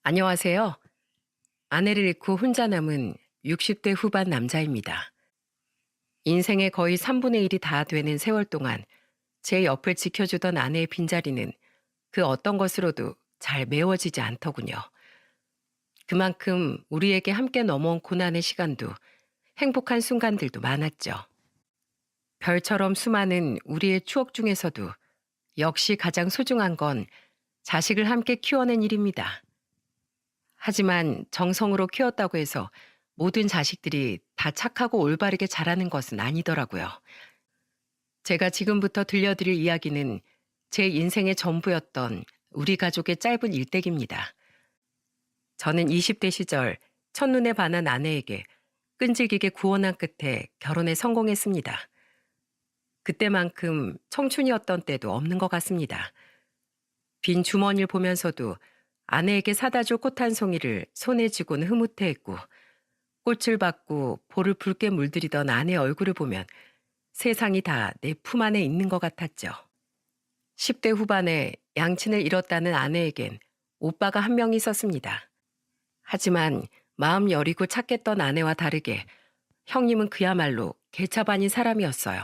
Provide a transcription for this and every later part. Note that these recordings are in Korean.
안녕하세요. 아내를 잃고 혼자 남은 60대 후반 남자입니다. 인생의 거의 3분의 1이 다 되는 세월 동안 제 옆을 지켜주던 아내의 빈자리는 그 어떤 것으로도 잘 메워지지 않더군요. 그만큼 우리에게 함께 넘어온 고난의 시간도 행복한 순간들도 많았죠. 별처럼 수많은 우리의 추억 중에서도 역시 가장 소중한 건 자식을 함께 키워낸 일입니다. 하지만 정성으로 키웠다고 해서 모든 자식들이 다 착하고 올바르게 자라는 것은 아니더라고요. 제가 지금부터 들려드릴 이야기는 제 인생의 전부였던 우리 가족의 짧은 일대기입니다. 저는 20대 시절 첫눈에 반한 아내에게 끈질기게 구원한 끝에 결혼에 성공했습니다. 그때만큼 청춘이었던 때도 없는 것 같습니다. 빈 주머니를 보면서도 아내에게 사다 줄 꽃 한 송이를 손에 쥐고는 흐뭇해했고, 꽃을 받고 볼을 붉게 물들이던 아내 얼굴을 보면 세상이 다 내 품 안에 있는 것 같았죠. 10대 후반에 양친을 잃었다는 아내에겐 오빠가 한 명 있었습니다. 하지만 마음 여리고 착했던 아내와 다르게 형님은 그야말로 개차반인 사람이었어요.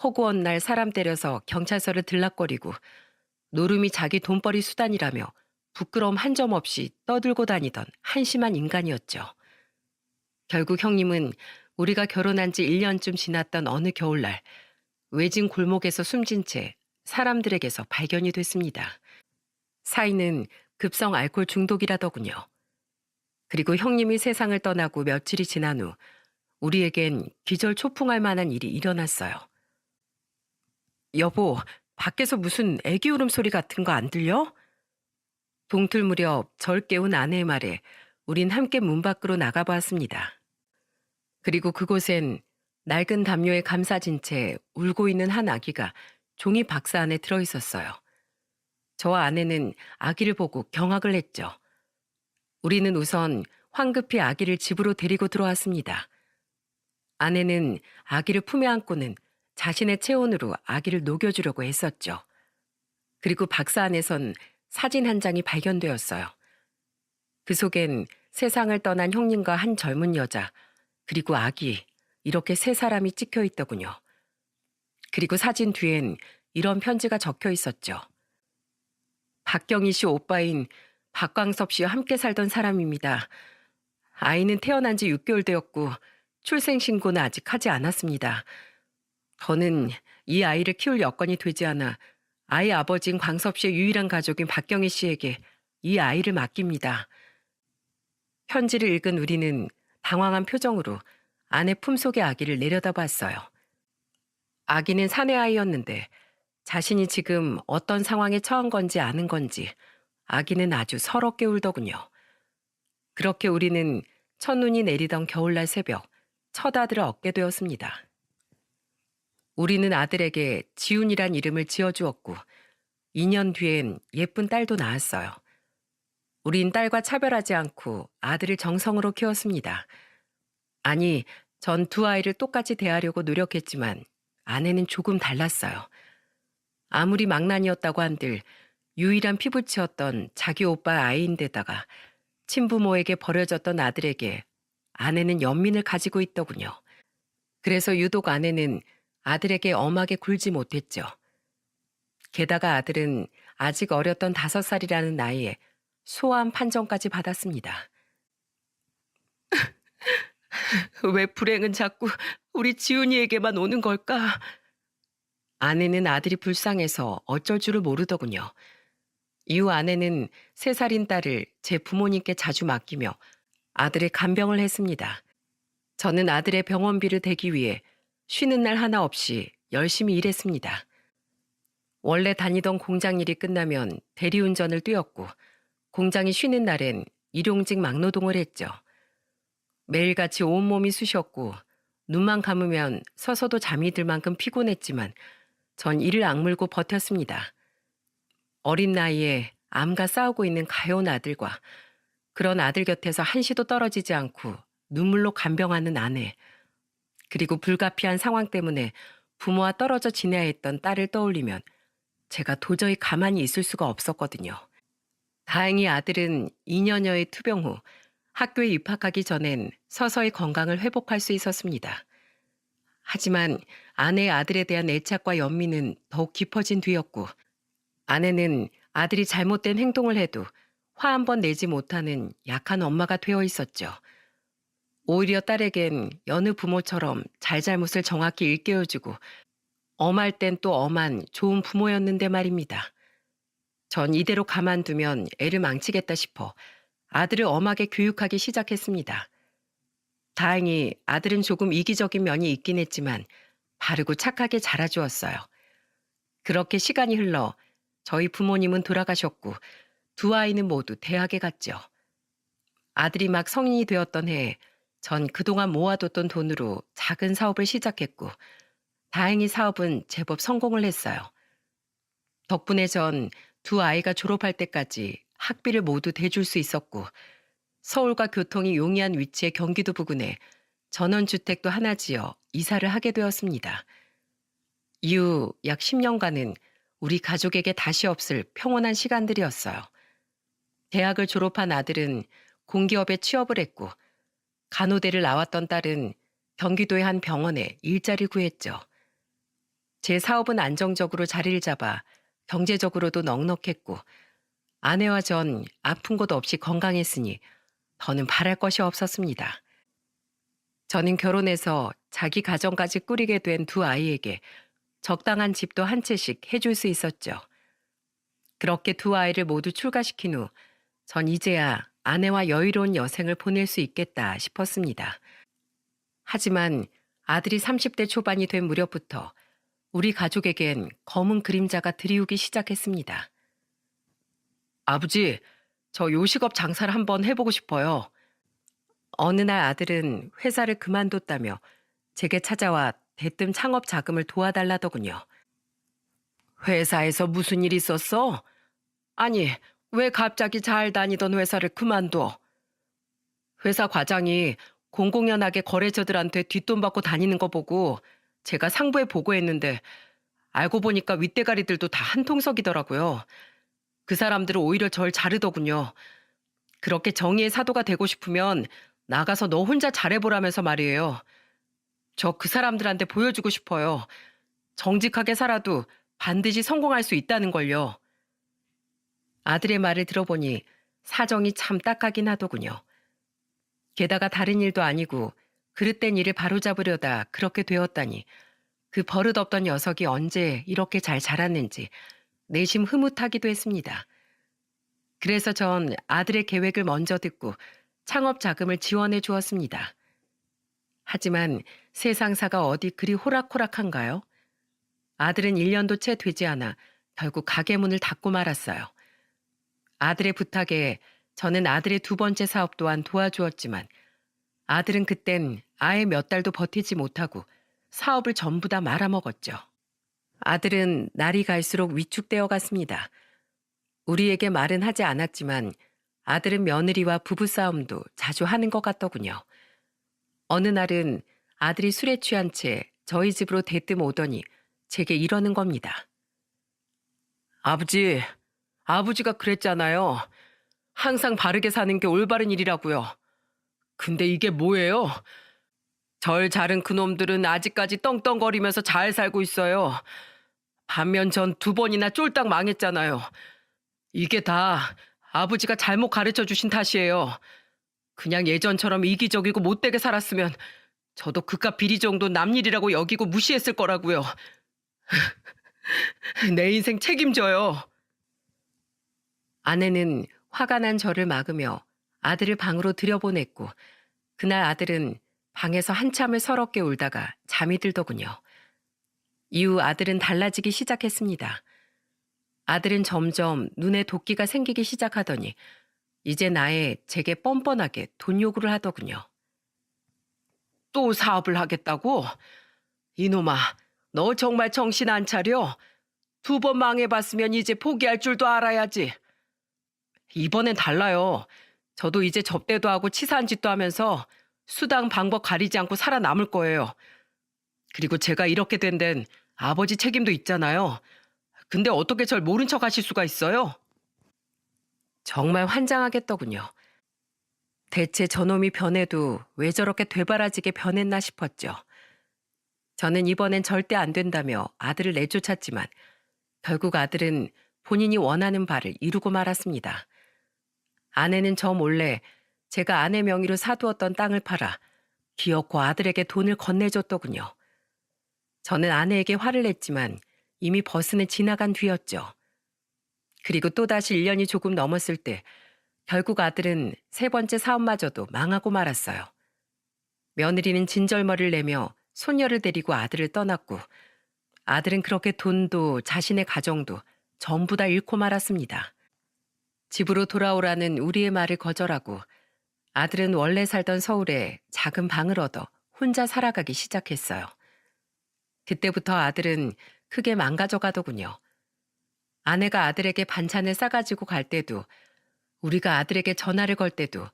허구한 날 사람 때려서 경찰서를 들락거리고 노름이 자기 돈벌이 수단이라며 부끄러움 한 점 없이 떠들고 다니던 한심한 인간이었죠. 결국 형님은 우리가 결혼한 지 1년쯤 지났던 어느 겨울날 외진 골목에서 숨진 채 사람들에게서 발견이 됐습니다. 사인은 급성 알코올 중독이라더군요. 그리고 형님이 세상을 떠나고 며칠이 지난 후 우리에겐 기절초풍할 만한 일이 일어났어요. 여보, 밖에서 무슨 애기 울음소리 같은 거 안 들려? 동틀 무렵 절 깨운 아내의 말에 우린 함께 문 밖으로 나가보았습니다. 그리고 그곳엔 낡은 담요에 감싸진 채 울고 있는 한 아기가 종이 박스 안에 들어있었어요. 저와 아내는 아기를 보고 경악을 했죠. 우리는 우선 황급히 아기를 집으로 데리고 들어왔습니다. 아내는 아기를 품에 안고는 자신의 체온으로 아기를 녹여주려고 했었죠. 그리고 박스 안에선 사진 한 장이 발견되었어요. 그 속엔 세상을 떠난 형님과 한 젊은 여자, 그리고 아기, 이렇게 세 사람이 찍혀 있더군요. 그리고 사진 뒤엔 이런 편지가 적혀 있었죠. 박경희 씨 오빠인 박광섭 씨와 함께 살던 사람입니다. 아이는 태어난 지 6개월 되었고 출생신고는 아직 하지 않았습니다. 저는 이 아이를 키울 여건이 되지 않아 아이 아버지인 광섭 씨의 유일한 가족인 박경희 씨에게 이 아이를 맡깁니다. 편지를 읽은 우리는 당황한 표정으로 아내 품속의 아기를 내려다봤어요. 아기는 사내 아이였는데 자신이 지금 어떤 상황에 처한 건지 아는 건지 아기는 아주 서럽게 울더군요. 그렇게 우리는 첫눈이 내리던 겨울날 새벽 첫 아들을 얻게 되었습니다. 우리는 아들에게 지훈이란 이름을 지어주었고 2년 뒤엔 예쁜 딸도 낳았어요. 우린 딸과 차별하지 않고 아들을 정성으로 키웠습니다. 아니, 전 두 아이를 똑같이 대하려고 노력했지만 아내는 조금 달랐어요. 아무리 망난이었다고 한들 유일한 피부치였던 자기 오빠 아이인데다가 친부모에게 버려졌던 아들에게 아내는 연민을 가지고 있더군요. 그래서 유독 아내는 아들에게 엄하게 굴지 못했죠. 게다가 아들은 아직 어렸던 5살이라는 나이에 소아암 판정까지 받았습니다. 왜 불행은 자꾸 우리 지훈이에게만 오는 걸까? 아내는 아들이 불쌍해서 어쩔 줄을 모르더군요. 이후 아내는 3살인 딸을 제 부모님께 자주 맡기며 아들의 간병을 했습니다. 저는 아들의 병원비를 대기 위해 쉬는 날 하나 없이 열심히 일했습니다. 원래 다니던 공장 일이 끝나면 대리운전을 뛰었고 공장이 쉬는 날엔 일용직 막노동을 했죠. 매일같이 온몸이 쑤셨고 눈만 감으면 서서도 잠이 들 만큼 피곤했지만 전 이를 악물고 버텼습니다. 어린 나이에 암과 싸우고 있는 가여운 아들과 그런 아들 곁에서 한시도 떨어지지 않고 눈물로 간병하는 아내, 그리고 불가피한 상황 때문에 부모와 떨어져 지내야 했던 딸을 떠올리면 제가 도저히 가만히 있을 수가 없었거든요. 다행히 아들은 2년여의 투병 후 학교에 입학하기 전엔 서서히 건강을 회복할 수 있었습니다. 하지만 아내의 아들에 대한 애착과 연민은 더욱 깊어진 뒤였고, 아내는 아들이 잘못된 행동을 해도 화 한 번 내지 못하는 약한 엄마가 되어 있었죠. 오히려 딸에겐 여느 부모처럼 잘잘못을 정확히 일깨워주고 엄할 땐 또 엄한 좋은 부모였는데 말입니다. 전 이대로 가만두면 애를 망치겠다 싶어 아들을 엄하게 교육하기 시작했습니다. 다행히 아들은 조금 이기적인 면이 있긴 했지만 바르고 착하게 자라주었어요. 그렇게 시간이 흘러 저희 부모님은 돌아가셨고 두 아이는 모두 대학에 갔죠. 아들이 막 성인이 되었던 해에 전 그동안 모아뒀던 돈으로 작은 사업을 시작했고 다행히 사업은 제법 성공을 했어요. 덕분에 전 두 아이가 졸업할 때까지 학비를 모두 대줄 수 있었고 서울과 교통이 용이한 위치의 경기도 부근에 전원주택도 하나 지어 이사를 하게 되었습니다. 이후 약 10년간은 우리 가족에게 다시 없을 평온한 시간들이었어요. 대학을 졸업한 아들은 공기업에 취업을 했고 간호대를 나왔던 딸은 경기도의 한 병원에 일자리 구했죠. 제 사업은 안정적으로 자리를 잡아 경제적으로도 넉넉했고 아내와 전 아픈 곳 없이 건강했으니 더는 바랄 것이 없었습니다. 저는 결혼해서 자기 가정까지 꾸리게 된 두 아이에게 적당한 집도 한 채씩 해줄 수 있었죠. 그렇게 두 아이를 모두 출가시킨 후 전 이제야 아내와 여유로운 여생을 보낼 수 있겠다 싶었습니다. 하지만 아들이 30대 초반이 된 무렵부터 우리 가족에겐 검은 그림자가 드리우기 시작했습니다. 아버지, 저 요식업 장사를 한번 해보고 싶어요. 어느 날 아들은 회사를 그만뒀다며 제게 찾아와 대뜸 창업 자금을 도와달라더군요. 회사에서 무슨 일 있었어? 아니, 왜 갑자기 잘 다니던 회사를 그만둬? 회사 과장이 공공연하게 거래처들한테 뒷돈 받고 다니는 거 보고 제가 상부에 보고했는데 알고 보니까 윗대가리들도 다 한통속이더라고요. 그 사람들은 오히려 절 자르더군요. 그렇게 정의의 사도가 되고 싶으면 나가서 너 혼자 잘해보라면서 말이에요. 저 그 사람들한테 보여주고 싶어요. 정직하게 살아도 반드시 성공할 수 있다는 걸요. 아들의 말을 들어보니 사정이 참 딱하긴 하더군요. 게다가 다른 일도 아니고 그릇된 일을 바로잡으려다 그렇게 되었다니 그 버릇없던 녀석이 언제 이렇게 잘 자랐는지 내심 흐뭇하기도 했습니다. 그래서 전 아들의 계획을 먼저 듣고 창업 자금을 지원해 주었습니다. 하지만 세상사가 어디 그리 호락호락한가요? 아들은 1년도 채 되지 않아 결국 가게 문을 닫고 말았어요. 아들의 부탁에 저는 아들의 두 번째 사업 또한 도와주었지만 아들은 그땐 아예 몇 달도 버티지 못하고 사업을 전부 다 말아먹었죠. 아들은 날이 갈수록 위축되어 갔습니다. 우리에게 말은 하지 않았지만 아들은 며느리와 부부싸움도 자주 하는 것 같더군요. 어느 날은 아들이 술에 취한 채 저희 집으로 대뜸 오더니 제게 이러는 겁니다. 아버지, 아버지가 그랬잖아요. 항상 바르게 사는 게 올바른 일이라고요. 근데 이게 뭐예요? 절 자른 그놈들은 아직까지 떵떵거리면서 잘 살고 있어요. 반면 전 두 번이나 쫄딱 망했잖아요. 이게 다 아버지가 잘못 가르쳐 주신 탓이에요. 그냥 예전처럼 이기적이고 못되게 살았으면 저도 그깟 비리 정도 남 일이라고 여기고 무시했을 거라고요. 내 인생 책임져요. 아내는 화가 난 저를 막으며 아들을 방으로 들여보냈고 그날 아들은 방에서 한참을 서럽게 울다가 잠이 들더군요. 이후 아들은 달라지기 시작했습니다. 아들은 점점 눈에 도끼가 생기기 시작하더니 이제 제게 뻔뻔하게 돈 요구를 하더군요. 또 사업을 하겠다고? 이놈아, 너 정말 정신 안 차려? 두 번 망해봤으면 이제 포기할 줄도 알아야지. 이번엔 달라요. 저도 이제 접대도 하고 치사한 짓도 하면서 수당 방법 가리지 않고 살아남을 거예요. 그리고 제가 이렇게 된 데는 아버지 책임도 있잖아요. 근데 어떻게 절 모른 척 하실 수가 있어요? 정말 환장하겠더군요. 대체 저놈이 변해도 왜 저렇게 되바라지게 변했나 싶었죠. 저는 이번엔 절대 안 된다며 아들을 내쫓았지만 결국 아들은 본인이 원하는 바를 이루고 말았습니다. 아내는 저 몰래 제가 아내 명의로 사두었던 땅을 팔아 기어코 아들에게 돈을 건네줬더군요. 저는 아내에게 화를 냈지만 이미 버스는 지나간 뒤였죠. 그리고 또다시 1년이 조금 넘었을 때 결국 아들은 세 번째 사업마저도 망하고 말았어요. 며느리는 진절머리를 내며 손녀를 데리고 아들을 떠났고 아들은 그렇게 돈도 자신의 가정도 전부 다 잃고 말았습니다. 집으로 돌아오라는 우리의 말을 거절하고 아들은 원래 살던 서울에 작은 방을 얻어 혼자 살아가기 시작했어요. 그때부터 아들은 크게 망가져 가더군요. 아내가 아들에게 반찬을 싸가지고 갈 때도 우리가 아들에게 전화를 걸 때도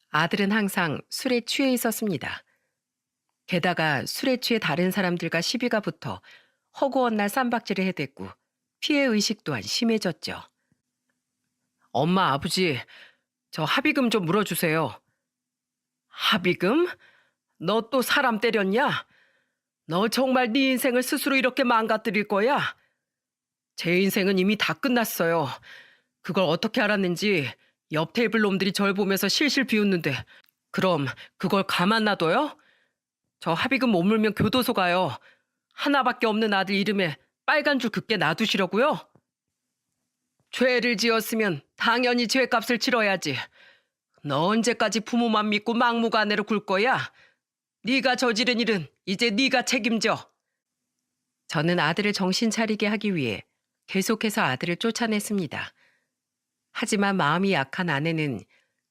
아들은 항상 술에 취해 있었습니다. 게다가 술에 취해 다른 사람들과 시비가 붙어 허구한 날 쌈박질을 해댔고 피해의식 또한 심해졌죠. 엄마, 아버지, 저 합의금 좀 물어주세요. 합의금? 너 또 사람 때렸냐? 너 정말 네 인생을 스스로 이렇게 망가뜨릴 거야? 제 인생은 이미 다 끝났어요. 그걸 어떻게 알았는지 옆 테이블 놈들이 절 보면서 실실 비웃는데 그럼 그걸 가만 놔둬요? 저 합의금 못 물면 교도소 가요. 하나밖에 없는 아들 이름에 빨간 줄 긋게 놔두시려고요? 죄를 지었으면 당연히 죄값을 치러야지. 너 언제까지 부모만 믿고 막무가내로 굴 거야? 네가 저지른 일은 이제 네가 책임져. 저는 아들을 정신 차리게 하기 위해 계속해서 아들을 쫓아냈습니다. 하지만 마음이 약한 아내는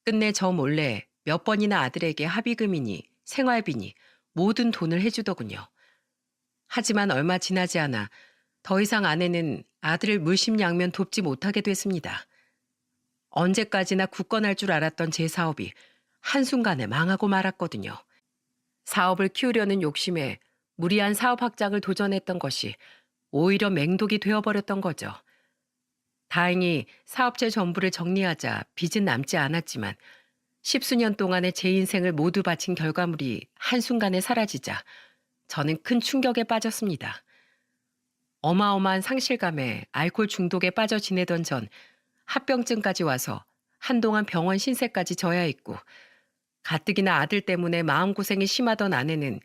끝내 저 몰래 몇 번이나 아들에게 합의금이니 생활비니 모든 돈을 해주더군요. 하지만 얼마 지나지 않아 더 이상 아내는 아들을 물심양면 돕지 못하게 됐습니다. 언제까지나 굳건할 줄 알았던 제 사업이 한순간에 망하고 말았거든요. 사업을 키우려는 욕심에 무리한 사업 확장을 도전했던 것이 오히려 맹독이 되어버렸던 거죠. 다행히 사업체 전부를 정리하자 빚은 남지 않았지만 십수년 동안의 제 인생을 모두 바친 결과물이 한순간에 사라지자 저는 큰 충격에 빠졌습니다. 어마어마한 상실감에 알코올 중독에 빠져 지내던 전 합병증까지 와서 한동안 병원 신세까지 져야 했고 가뜩이나 아들 때문에 마음고생이 심하던 아내는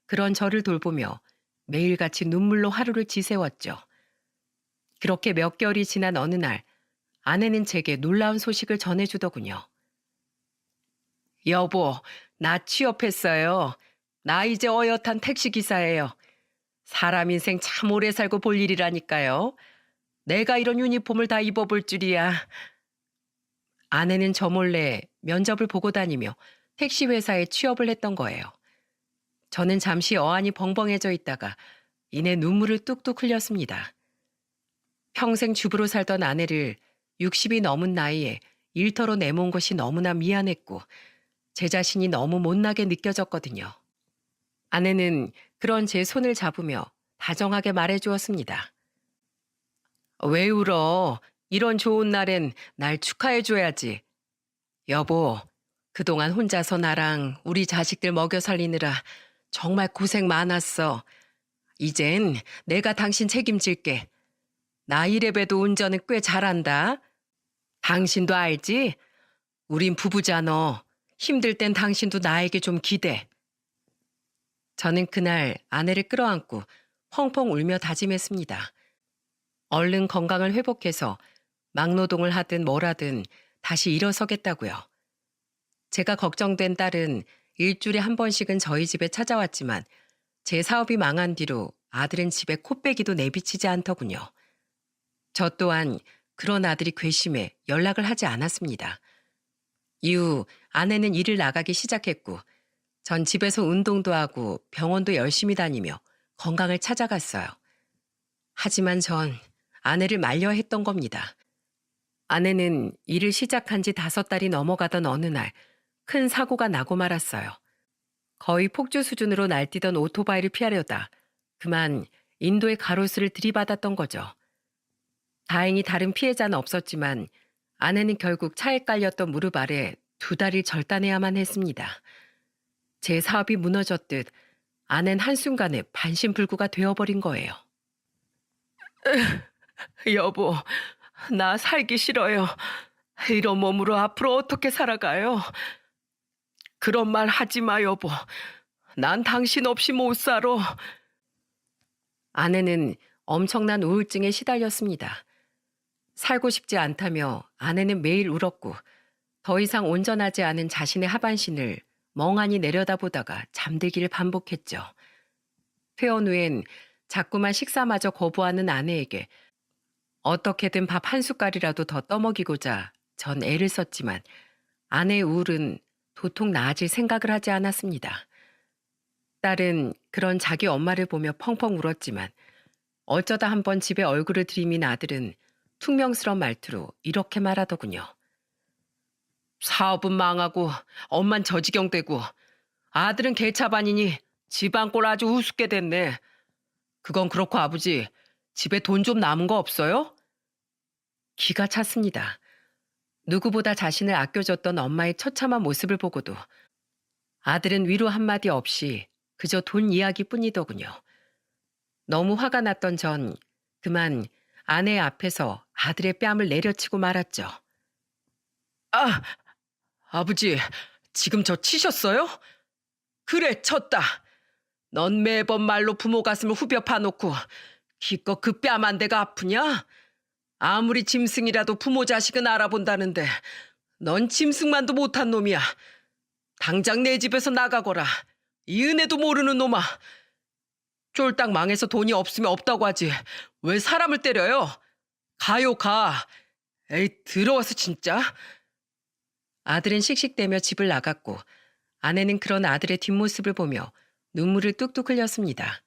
그런 저를 돌보며 매일같이 눈물로 하루를 지새웠죠. 그렇게 몇 개월이 지난 어느 날 아내는 제게 놀라운 소식을 전해주더군요. 여보, 나 취업했어요. 나 이제 어엿한 택시기사예요. 사람 인생 참 오래 살고 볼 일이라니까요. 내가 이런 유니폼을 다 입어볼 줄이야. 아내는 저 몰래 면접을 보고 다니며 택시 회사에 취업을 했던 거예요. 저는 잠시 어안이 벙벙해져 있다가 이내 눈물을 뚝뚝 흘렸습니다. 평생 주부로 살던 아내를 60이 넘은 나이에 일터로 내몬 것이 너무나 미안했고 제 자신이 너무 못나게 느껴졌거든요. 아내는 그런 제 손을 잡으며 다정하게 말해주었습니다. 왜 울어? 이런 좋은 날엔 날 축하해줘야지. 여보, 그동안 혼자서 나랑 우리 자식들 먹여 살리느라 정말 고생 많았어. 이젠 내가 당신 책임질게. 나 이래봬도 운전은 꽤 잘한다. 당신도 알지? 우린 부부잖아. 힘들 땐 당신도 나에게 좀 기대. 저는 그날 아내를 끌어안고 펑펑 울며 다짐했습니다. 얼른 건강을 회복해서 막노동을 하든 뭘 하든 다시 일어서겠다고요. 제가 걱정된 딸은 일주일에 한 번씩은 저희 집에 찾아왔지만 제 사업이 망한 뒤로 아들은 집에 코빼기도 내비치지 않더군요. 저 또한 그런 아들이 괘씸해 연락을 하지 않았습니다. 이후 아내는 일을 나가기 시작했고 전 집에서 운동도 하고 병원도 열심히 다니며 건강을 찾아갔어요. 하지만 전 아내를 말려 했던 겁니다. 아내는 일을 시작한 지 5달이 넘어가던 어느 날 큰 사고가 나고 말았어요. 거의 폭주 수준으로 날뛰던 오토바이를 피하려다 그만 인도의 가로수를 들이받았던 거죠. 다행히 다른 피해자는 없었지만 아내는 결국 차에 깔렸던 무릎 아래 두 다리를 절단해야만 했습니다. 제 사업이 무너졌듯 아내는 한순간에 반신불구가 되어버린 거예요. 여보, 나 살기 싫어요. 이런 몸으로 앞으로 어떻게 살아가요? 그런 말 하지 마, 여보. 난 당신 없이 못 살아. 아내는 엄청난 우울증에 시달렸습니다. 살고 싶지 않다며 아내는 매일 울었고 더 이상 온전하지 않은 자신의 하반신을 멍하니 내려다보다가 잠들기를 반복했죠. 퇴원 후엔 자꾸만 식사마저 거부하는 아내에게 어떻게든 밥 한 숟갈이라도 더 떠먹이고자 전 애를 썼지만 아내의 우울은 도통 나아질 생각을 하지 않았습니다. 딸은 그런 자기 엄마를 보며 펑펑 울었지만 어쩌다 한번 집에 얼굴을 들이민 아들은 퉁명스러운 말투로 이렇게 말하더군요. 사업은 망하고 엄만 저지경 되고 아들은 개차반이니 집안 꼴 아주 우습게 됐네. 그건 그렇고 아버지, 집에 돈 좀 남은 거 없어요? 기가 찼습니다. 누구보다 자신을 아껴줬던 엄마의 처참한 모습을 보고도 아들은 위로 한마디 없이 그저 돈 이야기뿐이더군요. 너무 화가 났던 전 그만 아내 앞에서 아들의 뺨을 내려치고 말았죠. 아, 아버지, 지금 저 치셨어요? 그래, 쳤다. 넌 매번 말로 부모 가슴을 후벼 파놓고 기껏 그 뺨 한 대가 아프냐? 아무리 짐승이라도 부모 자식은 알아본다는데 넌 짐승만도 못한 놈이야. 당장 내 집에서 나가거라. 이 은혜도 모르는 놈아. 쫄딱 망해서 돈이 없으면 없다고 하지. 왜 사람을 때려요? 가요, 가. 에이, 더러워서 진짜. 아들은 씩씩대며 집을 나갔고 아내는 그런 아들의 뒷모습을 보며 눈물을 뚝뚝 흘렸습니다.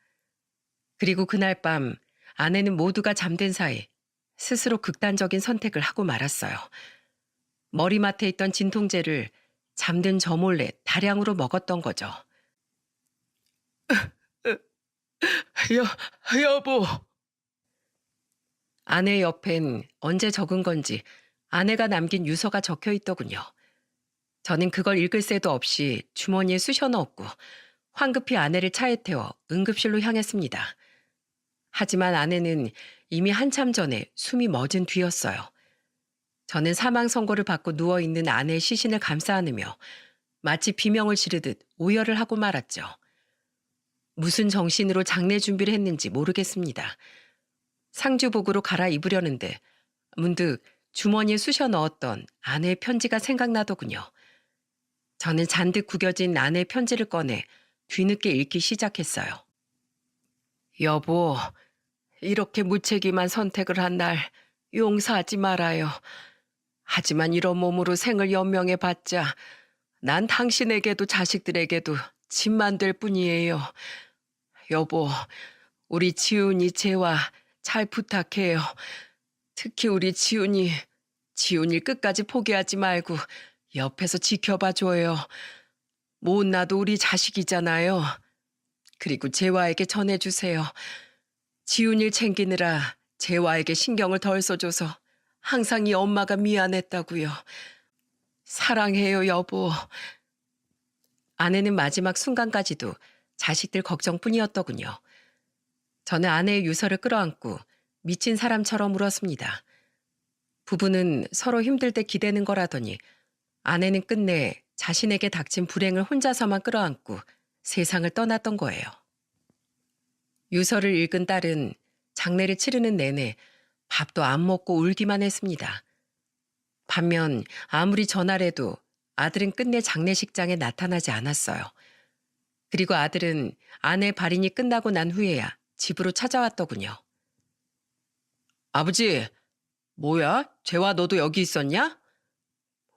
그리고 그날 밤 아내는 모두가 잠든 사이 스스로 극단적인 선택을 하고 말았어요. 머리맡에 있던 진통제를 잠든 저 몰래 다량으로 먹었던 거죠. 여보. 아내 옆엔 언제 적은 건지 아내가 남긴 유서가 적혀 있더군요. 저는 그걸 읽을 새도 없이 주머니에 쑤셔 넣었고 황급히 아내를 차에 태워 응급실로 향했습니다. 하지만 아내는 이미 한참 전에 숨이 멎은 뒤였어요. 저는 사망 선고를 받고 누워있는 아내의 시신을 감싸 안으며 마치 비명을 지르듯 오열을 하고 말았죠. 무슨 정신으로 장례 준비를 했는지 모르겠습니다. 상주복으로 갈아입으려는데 문득 주머니에 쑤셔 넣었던 아내의 편지가 생각나더군요. 저는 잔뜩 구겨진 아내의 편지를 꺼내 뒤늦게 읽기 시작했어요. 여보, 이렇게 무책임한 선택을 한 날 용서하지 말아요. 하지만 이런 몸으로 생을 연명해 봤자 난 당신에게도 자식들에게도 짐만 될 뿐이에요. 여보, 우리 지훈이 재화 잘 부탁해요. 특히 우리 지훈이 끝까지 포기하지 말고 옆에서 지켜봐줘요. 못나도 우리 자식이잖아요. 그리고 재화에게 전해주세요. 지훈이를 챙기느라 재화에게 신경을 덜 써줘서 항상 이 엄마가 미안했다고요. 사랑해요, 여보. 아내는 마지막 순간까지도 자식들 걱정뿐이었더군요. 저는 아내의 유서를 끌어안고 미친 사람처럼 울었습니다. 부부는 서로 힘들 때 기대는 거라더니 아내는 끝내 자신에게 닥친 불행을 혼자서만 끌어안고 세상을 떠났던 거예요. 유서를 읽은 딸은 장례를 치르는 내내 밥도 안 먹고 울기만 했습니다. 반면 아무리 전화해도 아들은 끝내 장례식장에 나타나지 않았어요. 그리고 아들은 아내 발인이 끝나고 난 후에야 집으로 찾아왔더군요. 아버지, 뭐야? 재화 너도 여기 있었냐?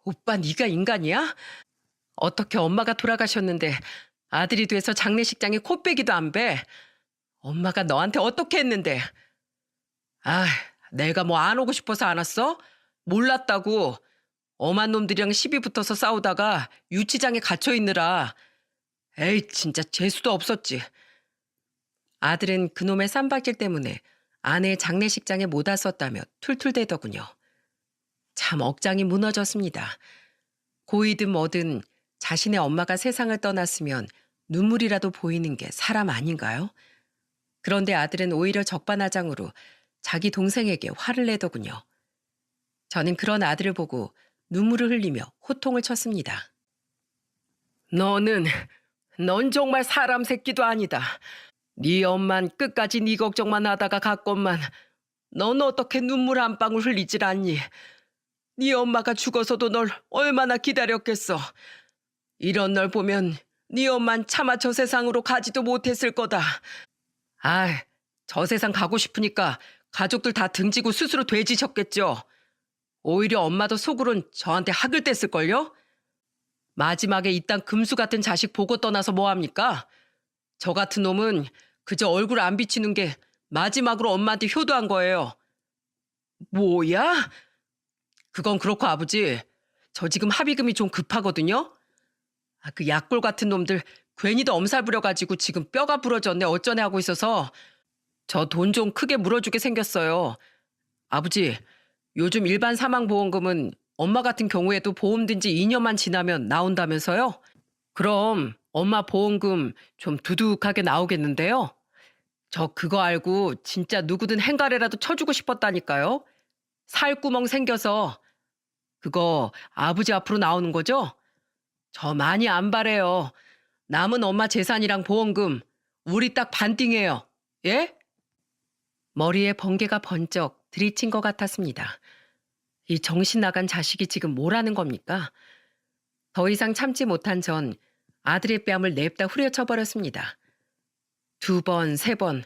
오빠 네가 인간이야? 어떻게 엄마가 돌아가셨는데 아들이 돼서 장례식장에 코빼기도 안 배? 엄마가 너한테 어떻게 했는데? 아, 내가 뭐 안 오고 싶어서 안 왔어? 몰랐다고. 엄한 놈들이랑 시비 붙어서 싸우다가 유치장에 갇혀 있느라. 에이, 진짜 재수도 없었지. 아들은 그놈의 쌈박질 때문에 아내의 장례식장에 못 왔었다며 툴툴대더군요. 참 억장이 무너졌습니다. 고이든 뭐든 자신의 엄마가 세상을 떠났으면 눈물이라도 보이는 게 사람 아닌가요? 그런데 아들은 오히려 적반하장으로 자기 동생에게 화를 내더군요. 저는 그런 아들을 보고 눈물을 흘리며 호통을 쳤습니다. 넌 정말 사람 새끼도 아니다. 네 엄만 끝까지 네 걱정만 하다가 갔건만 넌 어떻게 눈물 한 방울 흘리질 않니? 네 엄마가 죽어서도 널 얼마나 기다렸겠어. 이런 널 보면 네 엄만 차마 저 세상으로 가지도 못했을 거다. 아, 저 세상 가고 싶으니까 가족들 다 등지고 스스로 돼지셨겠죠. 오히려 엄마도 속으론 저한테 학을 뗐을걸요? 마지막에 이딴 금수 같은 자식 보고 떠나서 뭐합니까? 저 같은 놈은 그저 얼굴 안 비치는 게 마지막으로 엄마한테 효도한 거예요. 뭐야? 그건 그렇고 아버지, 저 지금 합의금이 좀 급하거든요. 그 약골 같은 놈들 괜히도 엄살 부려가지고 지금 뼈가 부러졌네 어쩌네 하고 있어서 저 돈 좀 크게 물어주게 생겼어요. 아버지, 요즘 일반 사망보험금은 엄마 같은 경우에도 보험 든 지 2년만 지나면 나온다면서요? 그럼 엄마 보험금 좀 두둑하게 나오겠는데요? 저 그거 알고 진짜 누구든 행가래라도 쳐주고 싶었다니까요. 살구멍 생겨서 그거 아버지 앞으로 나오는 거죠? 저 많이 안 바래요. 남은 엄마 재산이랑 보험금 우리 딱 반띵해요. 예? 머리에 번개가 번쩍 들이친 것 같았습니다. 이 정신 나간 자식이 지금 뭐라는 겁니까? 더 이상 참지 못한 전 아들의 뺨을 냅다 후려쳐버렸습니다. 2번, 3번,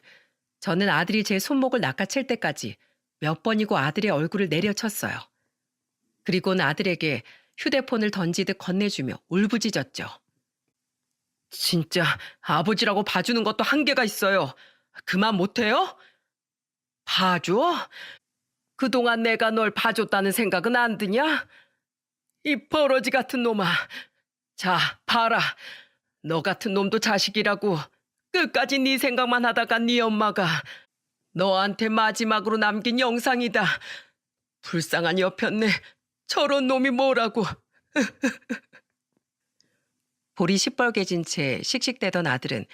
저는 아들이 제 손목을 낚아챌 때까지 몇 번이고 아들의 얼굴을 내려쳤어요. 그리고는 아들에게 휴대폰을 던지듯 건네주며 울부짖었죠. 진짜 아버지라고 봐주는 것도 한계가 있어요. 그만 못해요? 봐줘? 그동안 내가 널 봐줬다는 생각은 안 드냐? 이 버러지 같은 놈아. 자, 봐라. 너 같은 놈도 자식이라고 끝까지 네 생각만 하다가 네 엄마가 너한테 마지막으로 남긴 영상이다. 불쌍한 여편네. 저런 놈이 뭐라고. 볼이 시뻘개진 채 씩씩대던 아들은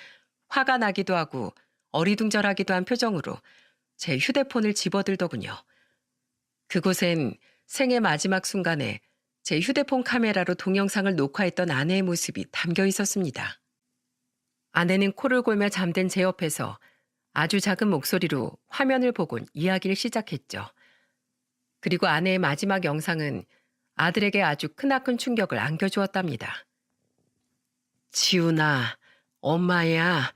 화가 나기도 하고 어리둥절하기도 한 표정으로 제 휴대폰을 집어들더군요. 그곳엔 생애 마지막 순간에 제 휴대폰 카메라로 동영상을 녹화했던 아내의 모습이 담겨 있었습니다. 아내는 코를 골며 잠든 제 옆에서 아주 작은 목소리로 화면을 보곤 이야기를 시작했죠. 그리고 아내의 마지막 영상은 아들에게 아주 크나큰 충격을 안겨주었답니다. 지훈아, 엄마야,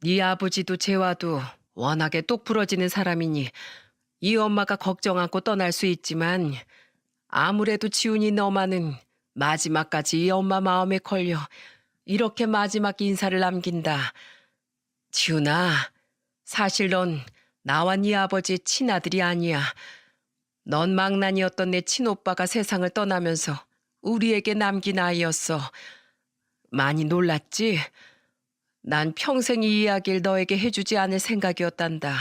네 아버지도 재화도 워낙에 똑 부러지는 사람이니 이 엄마가 걱정하고 떠날 수 있지만 아무래도 지훈이 너만은 마지막까지 이 엄마 마음에 걸려 이렇게 마지막 인사를 남긴다. 지훈아, 사실 넌 나와 네 아버지의 친아들이 아니야. 넌 망나니였던 내 친오빠가 세상을 떠나면서 우리에게 남긴 아이였어. 많이 놀랐지? 난 평생 이 이야기를 너에게 해주지 않을 생각이었단다.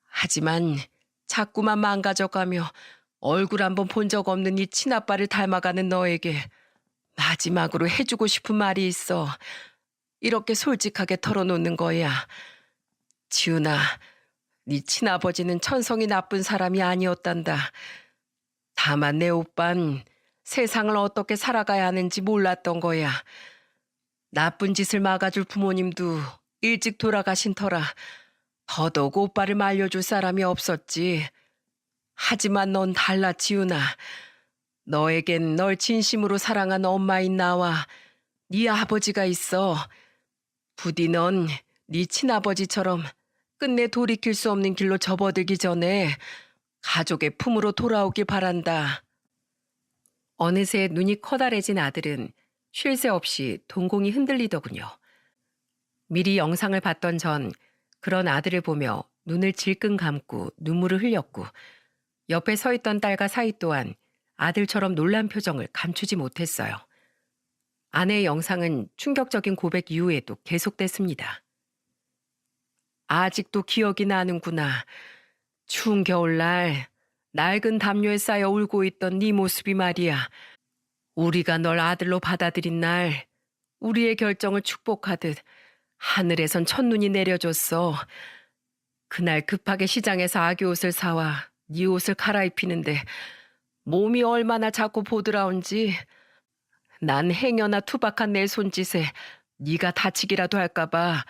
하지만 자꾸만 망가져가며 얼굴 한번 본 적 없는 이 친아빠를 닮아가는 너에게 마지막으로 해주고 싶은 말이 있어. 이렇게 솔직하게 털어놓는 거야. 지훈아, 네 친아버지는 천성이 나쁜 사람이 아니었단다. 다만 내 오빤 세상을 어떻게 살아가야 하는지 몰랐던 거야. 나쁜 짓을 막아줄 부모님도 일찍 돌아가신 터라 더더욱 오빠를 말려줄 사람이 없었지. 하지만 넌 달라, 지훈아. 너에겐 널 진심으로 사랑한 엄마인 나와 네 아버지가 있어. 부디 넌 네 친아버지처럼 끝내 돌이킬 수 없는 길로 접어들기 전에 가족의 품으로 돌아오길 바란다. 어느새 눈이 커다래진 아들은 쉴 새 없이 동공이 흔들리더군요. 미리 영상을 봤던 전 그런 아들을 보며 눈을 질끈 감고 눈물을 흘렸고 옆에 서 있던 딸과 사이 또한 아들처럼 놀란 표정을 감추지 못했어요. 아내의 영상은 충격적인 고백 이후에도 계속됐습니다. 아직도 기억이 나는구나. 추운 겨울날 낡은 담요에 쌓여 울고 있던 네 모습이 말이야. 우리가 널 아들로 받아들인 날 우리의 결정을 축복하듯 하늘에선 첫눈이 내려줬어. 그날 급하게 시장에서 아기 옷을 사와 네 옷을 갈아입히는데 몸이 얼마나 자꾸 보드라운지 난 행여나 투박한 내 손짓에 네가 다치기라도 할까봐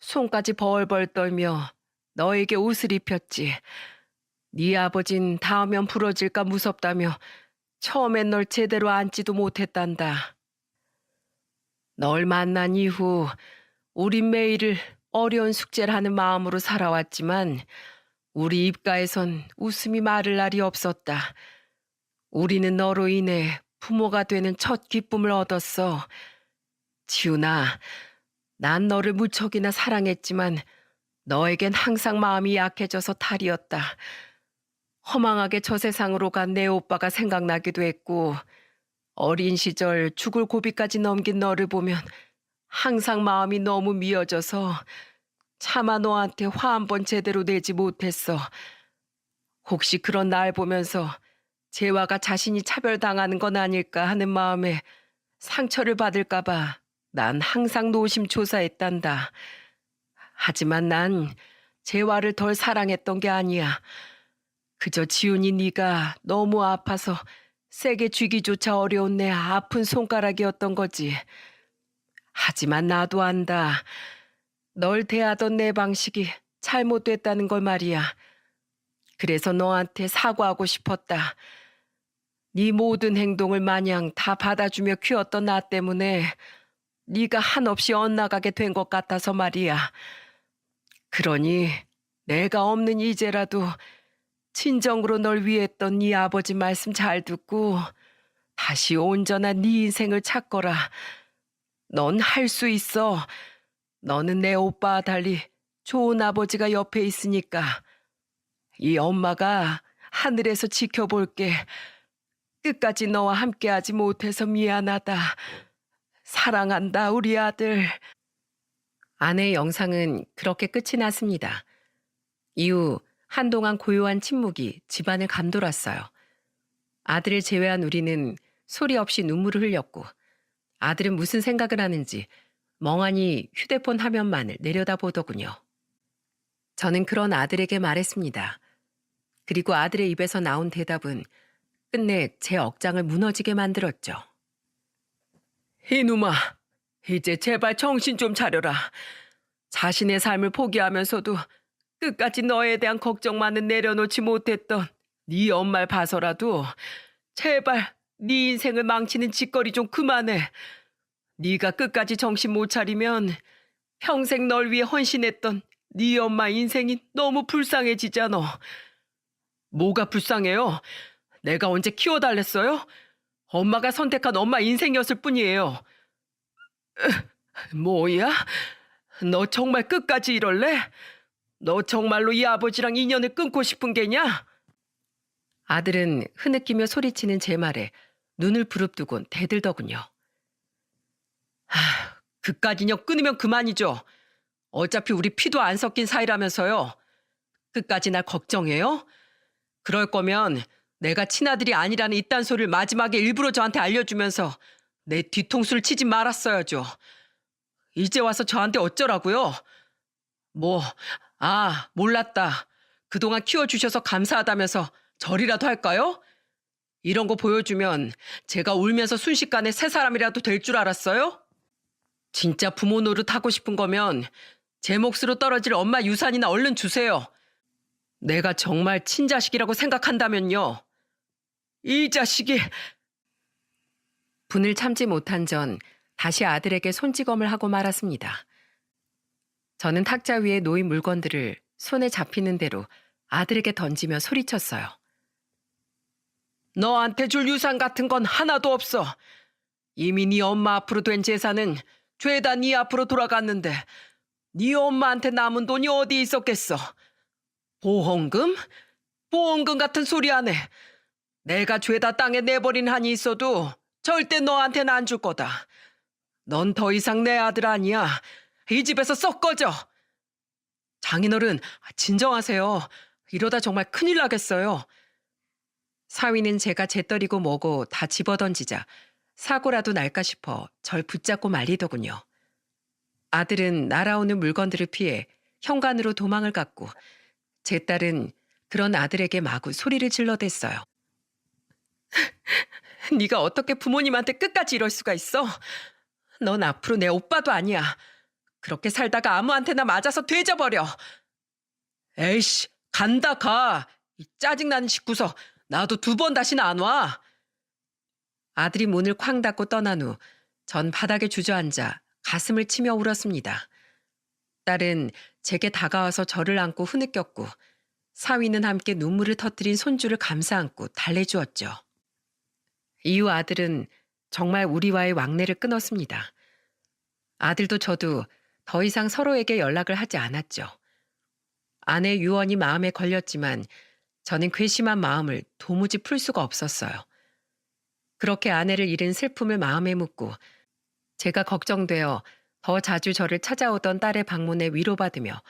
손까지 벌벌 떨며 너에게 옷을 입혔지. 네 아버진 닿으면 부러질까 무섭다며 처음엔 널 제대로 안지도 못했단다. 널 만난 이후 우린 매일을 어려운 숙제를 하는 마음으로 살아왔지만 우리 입가에선 웃음이 마를 날이 없었다. 우리는 너로 인해 부모가 되는 첫 기쁨을 얻었어. 지훈아, 난 너를 무척이나 사랑했지만 너에겐 항상 마음이 약해져서 탈이었다. 허망하게 저 세상으로 간 내 오빠가 생각나기도 했고 어린 시절 죽을 고비까지 넘긴 너를 보면 항상 마음이 너무 미어져서 차마 너한테 화 한 번 제대로 내지 못했어. 혹시 그런 날 보면서 재화가 자신이 차별당하는 건 아닐까 하는 마음에 상처를 받을까 봐 난 항상 노심초사했단다. 하지만 난 재화를 덜 사랑했던 게 아니야. 그저 지훈이 네가 너무 아파서 세게 쥐기조차 어려운 내 아픈 손가락이었던 거지. 하지만 나도 안다. 널 대하던 내 방식이 잘못됐다는 걸 말이야. 그래서 너한테 사과하고 싶었다. 네 모든 행동을 마냥 다 받아주며 키웠던 나 때문에 네가 한없이 엇나가게 된 것 같아서 말이야. 그러니 내가 없는 이제라도 진정으로 널 위했던 네 아버지 말씀 잘 듣고 다시 온전한 네 인생을 찾거라. 넌 할 수 있어. 너는 내 오빠와 달리 좋은 아버지가 옆에 있으니까. 이 엄마가 하늘에서 지켜볼게. 끝까지 너와 함께하지 못해서 미안하다. 사랑한다, 우리 아들. 아내의 영상은 그렇게 끝이 났습니다. 이후 한동안 고요한 침묵이 집안을 감돌았어요. 아들을 제외한 우리는 소리 없이 눈물을 흘렸고 아들은 무슨 생각을 하는지 멍하니 휴대폰 화면만을 내려다보더군요. 저는 그런 아들에게 말했습니다. 그리고 아들의 입에서 나온 대답은 끝내 제 억장을 무너지게 만들었죠. 이놈아, 이제 제발 정신 좀 차려라. 자신의 삶을 포기하면서도 끝까지 너에 대한 걱정만은 내려놓지 못했던 네 엄마를 봐서라도 제발 네 인생을 망치는 짓거리 좀 그만해. 네가 끝까지 정신 못 차리면 평생 널 위해 헌신했던 네 엄마 인생이 너무 불쌍해지잖아. 뭐가 불쌍해요? 내가 언제 키워달랬어요? 엄마가 선택한 엄마 인생이었을 뿐이에요. 뭐야? 너 정말 끝까지 이럴래? 너 정말로 이 아버지랑 인연을 끊고 싶은 게냐? 아들은 흐느끼며 소리치는 제 말에 눈을 부릅뜨곤 대들더군요. 그깟 인연 끊으면 그만이죠. 어차피 우리 피도 안 섞인 사이라면서요. 끝까지 날 걱정해요? 그럴 거면 내가 친아들이 아니라는 이딴 소리를 마지막에 일부러 저한테 알려주면서 내 뒤통수를 치지 말았어야죠. 이제 와서 저한테 어쩌라고요? 몰랐다. 그동안 키워주셔서 감사하다면서 절이라도 할까요? 이런 거 보여주면 제가 울면서 순식간에 새 사람이라도 될 줄 알았어요? 진짜 부모 노릇하고 싶은 거면 제 몫으로 떨어질 엄마 유산이나 얼른 주세요. 내가 정말 친자식이라고 생각한다면요. 이 자식이... 분을 참지 못한 전 다시 아들에게 손찌검을 하고 말았습니다. 저는 탁자 위에 놓인 물건들을 손에 잡히는 대로 아들에게 던지며 소리쳤어요. 너한테 줄 유산 같은 건 하나도 없어. 이미 네 엄마 앞으로 된 재산은 죄다 네 앞으로 돌아갔는데 네 엄마한테 남은 돈이 어디 있었겠어. 보험금? 보험금 같은 소리 안 해. 내가 죄다 땅에 내버린 한이 있어도 절대 너한테는 안 줄 거다. 넌 더 이상 내 아들 아니야. 이 집에서 썩 꺼져. 장인어른, 진정하세요. 이러다 정말 큰일 나겠어요. 사위는 제가 재떨이고 뭐고 다 집어던지자 사고라도 날까 싶어 절 붙잡고 말리더군요. 아들은 날아오는 물건들을 피해 현관으로 도망을 갔고 제 딸은 그런 아들에게 마구 소리를 질러댔어요. 네가 어떻게 부모님한테 끝까지 이럴 수가 있어? 넌 앞으로 내 오빠도 아니야. 그렇게 살다가 아무한테나 맞아서 되져버려. 에이씨, 간다 가. 이 짜증나는 집구석. 나도 2번 다시는 안 와. 아들이 문을 쾅 닫고 떠난 후 전 바닥에 주저앉아 가슴을 치며 울었습니다. 딸은 제게 다가와서 저를 안고 흐느꼈고 사위는 함께 눈물을 터뜨린 손주를 감싸 안고 달래주었죠. 이후 아들은 정말 우리와의 왕래를 끊었습니다. 아들도 저도 더 이상 서로에게 연락을 하지 않았죠. 아내 유언이 마음에 걸렸지만 저는 괘씸한 마음을 도무지 풀 수가 없었어요. 그렇게 아내를 잃은 슬픔을 마음에 묻고 제가 걱정되어 더 자주 저를 찾아오던 딸의 방문에 위로받으며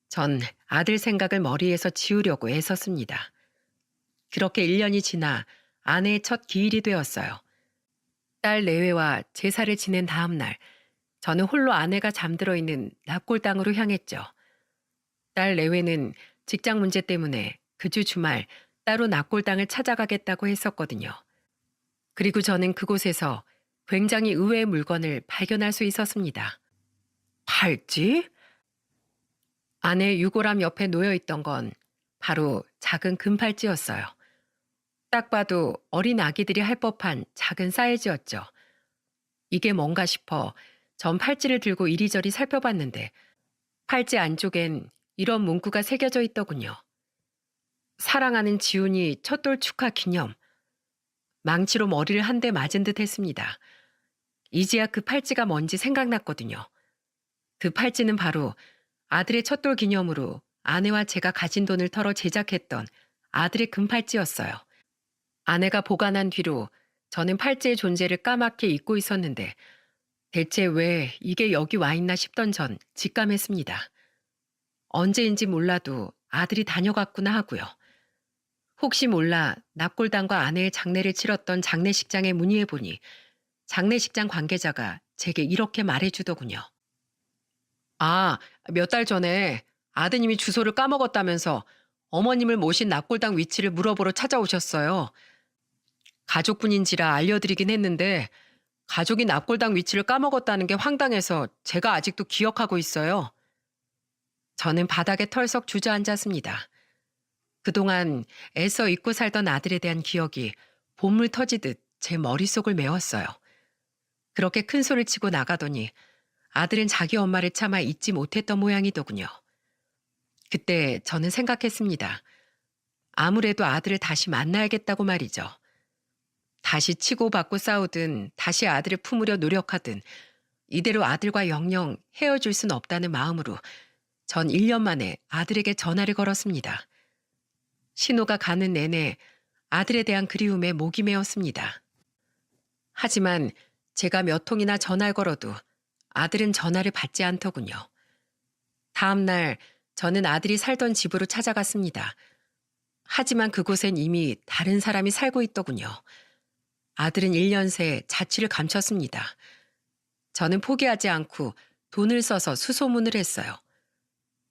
전 아들 생각을 머리에서 지우려고 애썼습니다. 그렇게 1년이 지나 아내의 첫 기일이 되었어요. 딸 내외와 제사를 지낸 다음 날 저는 홀로 아내가 잠들어 있는 납골당으로 향했죠. 딸 내외는 직장 문제 때문에 그 주 주말 따로 납골당을 찾아가겠다고 했었거든요. 그리고 저는 그곳에서 굉장히 의외의 물건을 발견할 수 있었습니다. 팔찌? 아내 유골함 옆에 놓여있던 건 바로 작은 금팔찌였어요. 딱 봐도 어린 아기들이 할 법한 작은 사이즈였죠. 이게 뭔가 싶어 전 팔찌를 들고 이리저리 살펴봤는데 팔찌 안쪽엔 이런 문구가 새겨져 있더군요. 사랑하는 지훈이 첫돌 축하 기념. 망치로 머리를 한 대 맞은 듯 했습니다. 이제야 그 팔찌가 뭔지 생각났거든요. 그 팔찌는 바로 아들의 첫돌 기념으로 아내와 제가 가진 돈을 털어 제작했던 아들의 금팔찌였어요. 아내가 보관한 뒤로 저는 팔찌의 존재를 까맣게 잊고 있었는데 대체 왜 이게 여기 와 있나 싶던 전 직감했습니다. 언제인지 몰라도 아들이 다녀갔구나 하고요. 혹시 몰라 납골당과 아내의 장례를 치렀던 장례식장에 문의해보니 장례식장 관계자가 제게 이렇게 말해주더군요. 아, 몇 달 전에 아드님이 주소를 까먹었다면서 어머님을 모신 납골당 위치를 물어보러 찾아오셨어요. 가족분인지라 알려드리긴 했는데 가족이 납골당 위치를 까먹었다는 게 황당해서 제가 아직도 기억하고 있어요. 저는 바닥에 털썩 주저앉았습니다. 그동안 애써 잊고 살던 아들에 대한 기억이 봇물 터지듯 제 머릿속을 메웠어요. 그렇게 큰 소리를 치고 나가더니 아들은 자기 엄마를 차마 잊지 못했던 모양이더군요. 그때 저는 생각했습니다. 아무래도 아들을 다시 만나야겠다고 말이죠. 다시 치고받고 싸우든 다시 아들을 품으려 노력하든 이대로 아들과 영영 헤어질 순 없다는 마음으로 전 1년 만에 아들에게 전화를 걸었습니다. 신호가 가는 내내 아들에 대한 그리움에 목이 메었습니다. 하지만 제가 몇 통이나 전화를 걸어도 아들은 전화를 받지 않더군요. 다음 날 저는 아들이 살던 집으로 찾아갔습니다. 하지만 그곳엔 이미 다른 사람이 살고 있더군요. 아들은 1년 새 자취를 감췄습니다. 저는 포기하지 않고 돈을 써서 수소문을 했어요.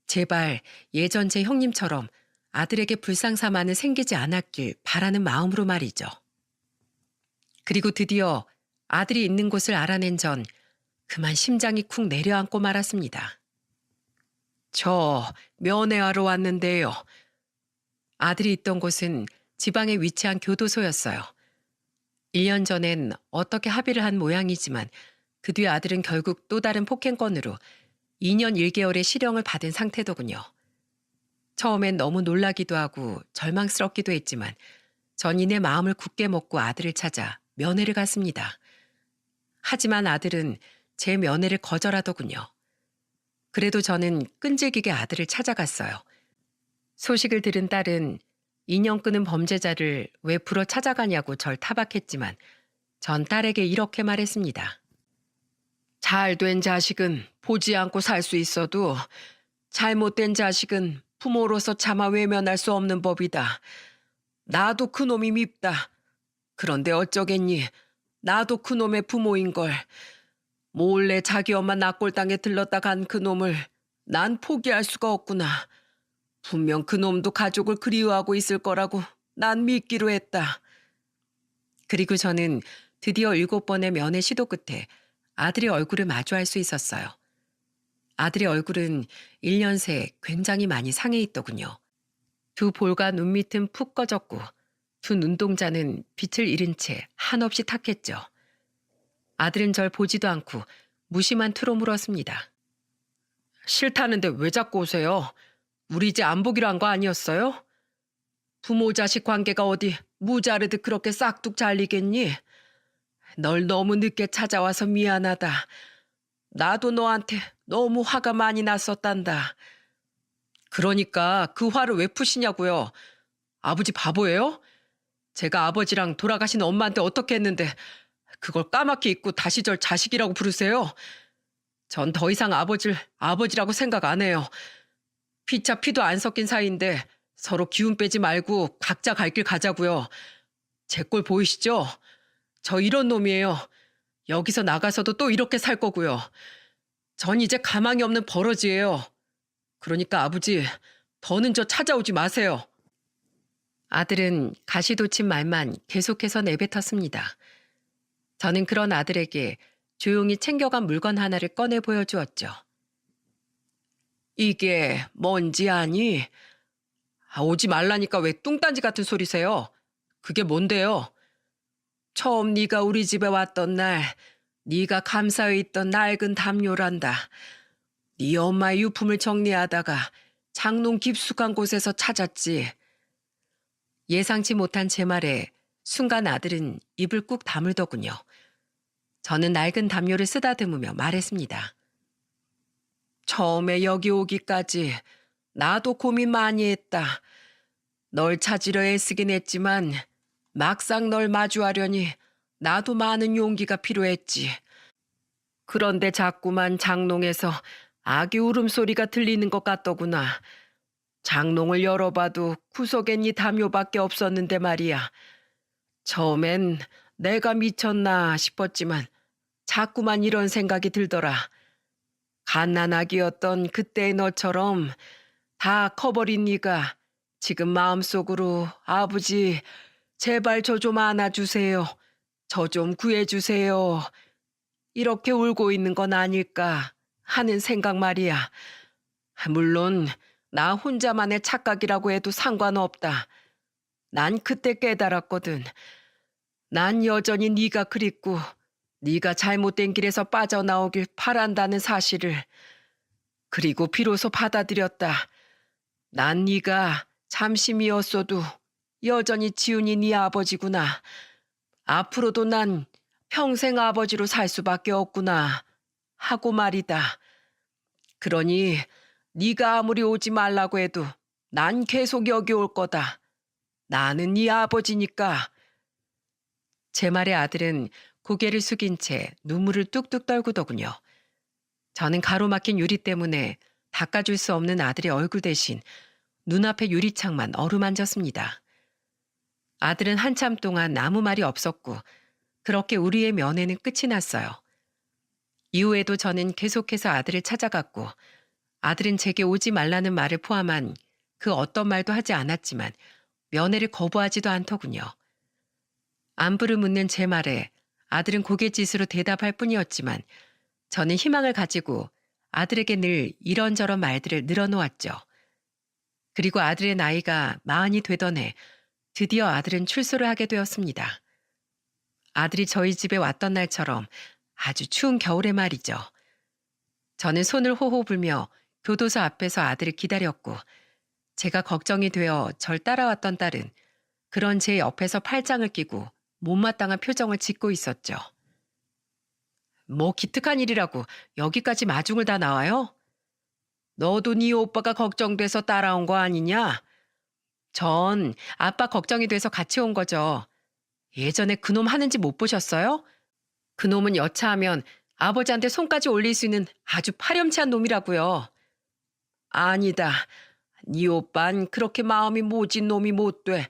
제발 예전 제 형님처럼 아들에게 불상사만은 생기지 않았길 바라는 마음으로 말이죠. 그리고 드디어 아들이 있는 곳을 알아낸 전 그만 심장이 쿵 내려앉고 말았습니다. 저 면회하러 왔는데요. 아들이 있던 곳은 지방에 위치한 교도소였어요. 1년 전엔 어떻게 합의를 한 모양이지만 그 뒤 아들은 결국 또 다른 폭행건으로 2년 1개월의 실형을 받은 상태더군요. 처음엔 너무 놀라기도 하고 절망스럽기도 했지만 전 이내 마음을 굳게 먹고 아들을 찾아 면회를 갔습니다. 하지만 아들은 제 면회를 거절하더군요. 그래도 저는 끈질기게 아들을 찾아갔어요. 소식을 들은 딸은 2년 끄는 범죄자를 왜 불어 찾아가냐고 절 타박했지만 전 딸에게 이렇게 말했습니다. 잘된 자식은 보지 않고 살 수 있어도 잘못된 자식은 부모로서 차마 외면할 수 없는 법이다. 나도 그놈이 밉다. 그런데 어쩌겠니? 나도 그놈의 부모인걸. 몰래 자기 엄마 납골당에 들렀다 간 그놈을 난 포기할 수가 없구나. 분명 그놈도 가족을 그리워하고 있을 거라고 난 믿기로 했다. 그리고 저는 드디어 7번의 면회 시도 끝에 아들의 얼굴을 마주할 수 있었어요. 아들의 얼굴은 1년 새 굉장히 많이 상해 있더군요. 두 볼과 눈 밑은 푹 꺼졌고 두 눈동자는 빛을 잃은 채 한없이 탁했죠. 아들은 절 보지도 않고 무심한 투로 물었습니다. 싫다는데 왜 자꾸 오세요? 우리 이제 안 보기로 한 거 아니었어요? 부모 자식 관계가 어디 무자르듯 그렇게 싹둑 잘리겠니? 널 너무 늦게 찾아와서 미안하다. 나도 너한테 너무 화가 많이 났었단다. 그러니까 그 화를 왜 푸시냐고요. 아버지 바보예요? 제가 아버지랑 돌아가신 엄마한테 어떻게 했는데 그걸 까맣게 잊고 다시 절 자식이라고 부르세요? 전 더 이상 아버지를 아버지라고 생각 안 해요. 피차 피도 안 섞인 사이인데 서로 기운 빼지 말고 각자 갈 길 가자고요. 제 꼴 보이시죠? 저 이런 놈이에요. 여기서 나가서도 또 이렇게 살 거고요. 전 이제 가망이 없는 버러지예요. 그러니까 아버지, 더는 저 찾아오지 마세요. 아들은 가시돋친 말만 계속해서 내뱉었습니다. 저는 그런 아들에게 조용히 챙겨간 물건 하나를 꺼내 보여주었죠. 이게 뭔지 아니? 오지 말라니까 왜 뚱딴지 같은 소리세요? 그게 뭔데요? 처음 네가 우리 집에 왔던 날 네가 감싸여 있던 낡은 담요란다. 네 엄마의 유품을 정리하다가 장롱 깊숙한 곳에서 찾았지. 예상치 못한 제 말에 순간 아들은 입을 꾹 다물더군요. 저는 낡은 담요를 쓰다듬으며 말했습니다. 처음에 여기 오기까지 나도 고민 많이 했다. 널 찾으려 애쓰긴 했지만 막상 널 마주하려니 나도 많은 용기가 필요했지. 그런데 자꾸만 장롱에서 아기 울음소리가 들리는 것 같더구나. 장롱을 열어봐도 구석엔 이 담요밖에 없었는데 말이야. 처음엔 내가 미쳤나 싶었지만 자꾸만 이런 생각이 들더라. 갓난아기였던 그때의 너처럼 다 커버린 네가 지금 마음속으로 아버지 제발 저 좀 안아주세요. 저 좀 구해주세요. 이렇게 울고 있는 건 아닐까 하는 생각 말이야. 물론 나 혼자만의 착각이라고 해도 상관없다. 난 그때 깨달았거든. 난 여전히 네가 그립고 네가 잘못된 길에서 빠져나오길 바란다는 사실을. 그리고 비로소 받아들였다. 난 네가 잠시 미웠어도 여전히 지훈이 네 아버지구나. 앞으로도 난 평생 아버지로 살 수밖에 없구나 하고 말이다. 그러니 네가 아무리 오지 말라고 해도 난 계속 여기 올 거다. 나는 네 아버지니까. 제 말에 아들은 고개를 숙인 채 눈물을 뚝뚝 떨구더군요. 저는 가로막힌 유리 때문에 닦아줄 수 없는 아들의 얼굴 대신 눈앞의 유리창만 어루만졌습니다. 아들은 한참 동안 아무 말이 없었고 그렇게 우리의 면회는 끝이 났어요. 이후에도 저는 계속해서 아들을 찾아갔고 아들은 제게 오지 말라는 말을 포함한 그 어떤 말도 하지 않았지만 면회를 거부하지도 않더군요. 안부를 묻는 제 말에 아들은 고갯짓으로 대답할 뿐이었지만 저는 희망을 가지고 아들에게 늘 이런저런 말들을 늘어놓았죠. 그리고 아들의 나이가 40이 되던 해 드디어 아들은 출소를 하게 되었습니다. 아들이 저희 집에 왔던 날처럼 아주 추운 겨울의 말이죠. 저는 손을 호호 불며 교도소 앞에서 아들을 기다렸고 제가 걱정이 되어 절 따라왔던 딸은 그런 제 옆에서 팔짱을 끼고 못마땅한 표정을 짓고 있었죠. 뭐 기특한 일이라고 여기까지 마중을 다 나와요? 너도 네 오빠가 걱정돼서 따라온 거 아니냐? 전 아빠 걱정이 돼서 같이 온 거죠. 예전에 그놈 하는지 못 보셨어요? 그놈은 여차하면 아버지한테 손까지 올릴 수 있는 아주 파렴치한 놈이라고요. 아니다. 네 오빤 그렇게 마음이 모진 놈이 못 돼.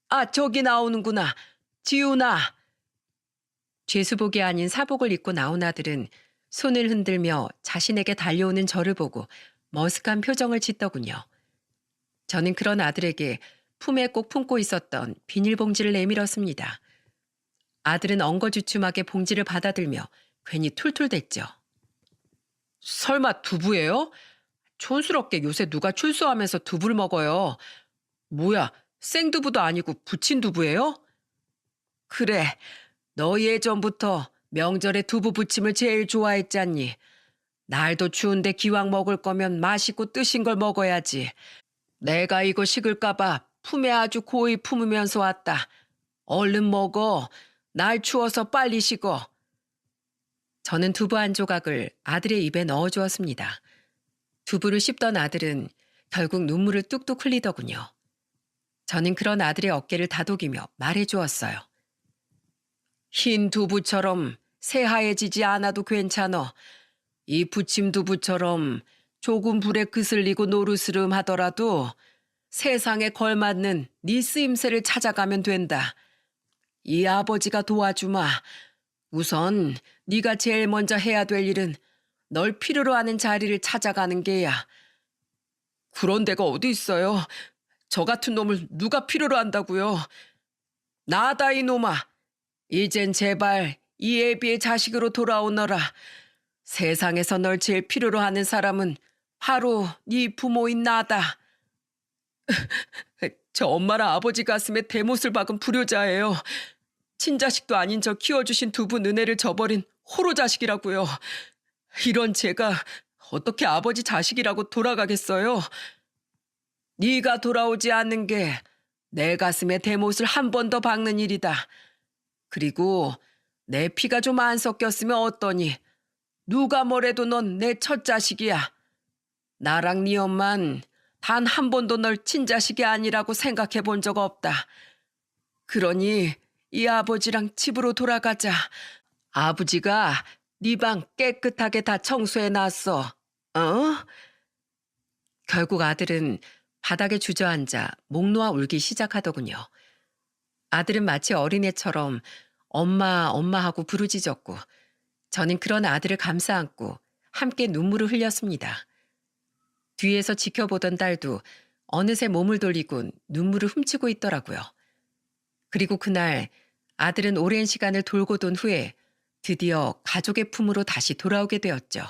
아, 저기 나오는구나. 지훈아. 죄수복이 아닌 사복을 입고 나온 아들은 손을 흔들며 자신에게 달려오는 저를 보고 머쓱한 표정을 짓더군요. 저는 그런 아들에게 품에 꼭 품고 있었던 비닐봉지를 내밀었습니다. 아들은 엉거주춤하게 봉지를 받아들며 괜히 툴툴댔죠. 설마 두부예요? 촌스럽게 요새 누가 출소하면서 두부를 먹어요. 뭐야, 생두부도 아니고 부친 두부예요? 그래, 너 예전부터 명절에 두부 부침을 제일 좋아했잖니. 날도 추운데 기왕 먹을 거면 맛있고 뜨신 걸 먹어야지. 내가 이거 식을까봐 품에 아주 고이 품으면서 왔다. 얼른 먹어. 날 추워서 빨리 식어. 저는 두부 한 조각을 아들의 입에 넣어주었습니다. 두부를 씹던 아들은 결국 눈물을 뚝뚝 흘리더군요. 저는 그런 아들의 어깨를 다독이며 말해주었어요. 흰 두부처럼 새하얘지지 않아도 괜찮어. 이 부침 두부처럼 조금 불에 그슬리고 노르스름 하더라도 세상에 걸맞는 네 쓰임새를 찾아가면 된다. 이 아버지가 도와주마. 우선 네가 제일 먼저 해야 될 일은 널 필요로 하는 자리를 찾아가는 게야. 그런 데가 어디 있어요? 저 같은 놈을 누가 필요로 한다고요? 나다 이놈아. 이젠 제발 이 애비의 자식으로 돌아오너라. 세상에서 널 제일 필요로 하는 사람은 바로 네 부모인 나다. 저 엄마랑 아버지 가슴에 대못을 박은 불효자예요. 친자식도 아닌 저 키워주신 두 분 은혜를 저버린 호로 자식이라고요. 이런 제가 어떻게 아버지 자식이라고 돌아가겠어요? 네가 돌아오지 않는 게 내 가슴에 대못을 한 번 더 박는 일이다. 그리고 내 피가 좀 안 섞였으면 어떠니? 누가 뭐래도 넌 내 첫 자식이야. 나랑 네 엄만 단 한 번도 널 친자식이 아니라고 생각해 본 적 없다. 그러니 이 아버지랑 집으로 돌아가자. 아버지가 네 방 깨끗하게 다 청소해 놨어. 어? 결국 아들은 바닥에 주저앉아 목 놓아 울기 시작하더군요. 아들은 마치 어린애처럼 엄마, 엄마 하고 부르짖었고 저는 그런 아들을 감싸 안고 함께 눈물을 흘렸습니다. 뒤에서 지켜보던 딸도 어느새 몸을 돌리곤 눈물을 훔치고 있더라고요. 그리고 그날 아들은 오랜 시간을 돌고 돈 후에 드디어 가족의 품으로 다시 돌아오게 되었죠.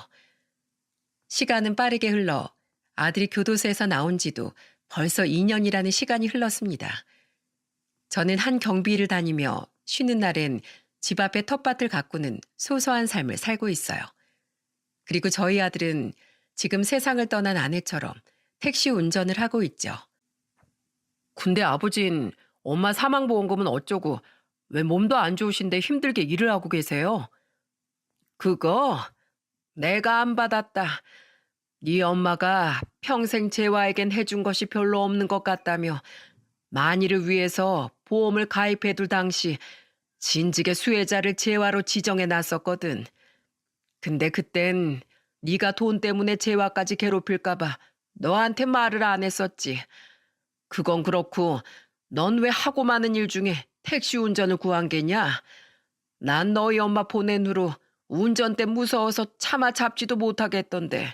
시간은 빠르게 흘러 아들이 교도소에서 나온 지도 벌써 2년이라는 시간이 흘렀습니다. 저는 한 경비를 다니며 쉬는 날엔 집 앞에 텃밭을 가꾸는 소소한 삶을 살고 있어요. 그리고 저희 아들은 지금 세상을 떠난 아내처럼 택시 운전을 하고 있죠. 근데 아버진 엄마 사망보험금은 어쩌고 왜 몸도 안 좋으신데 힘들게 일을 하고 계세요? 그거 내가 안 받았다. 네 엄마가 평생 재화에겐 해준 것이 별로 없는 것 같다며 만일을 위해서 보험을 가입해둘 당시 진즉에 수혜자를 재화로 지정해 놨었거든. 근데 그땐 네가 돈 때문에 재화까지 괴롭힐까봐 너한테 말을 안 했었지. 그건 그렇고 넌 왜 하고 많은 일 중에 택시 운전을 구한 게냐? 난 너희 엄마 보낸 후로 운전대 무서워서 차마 잡지도 못하겠던데.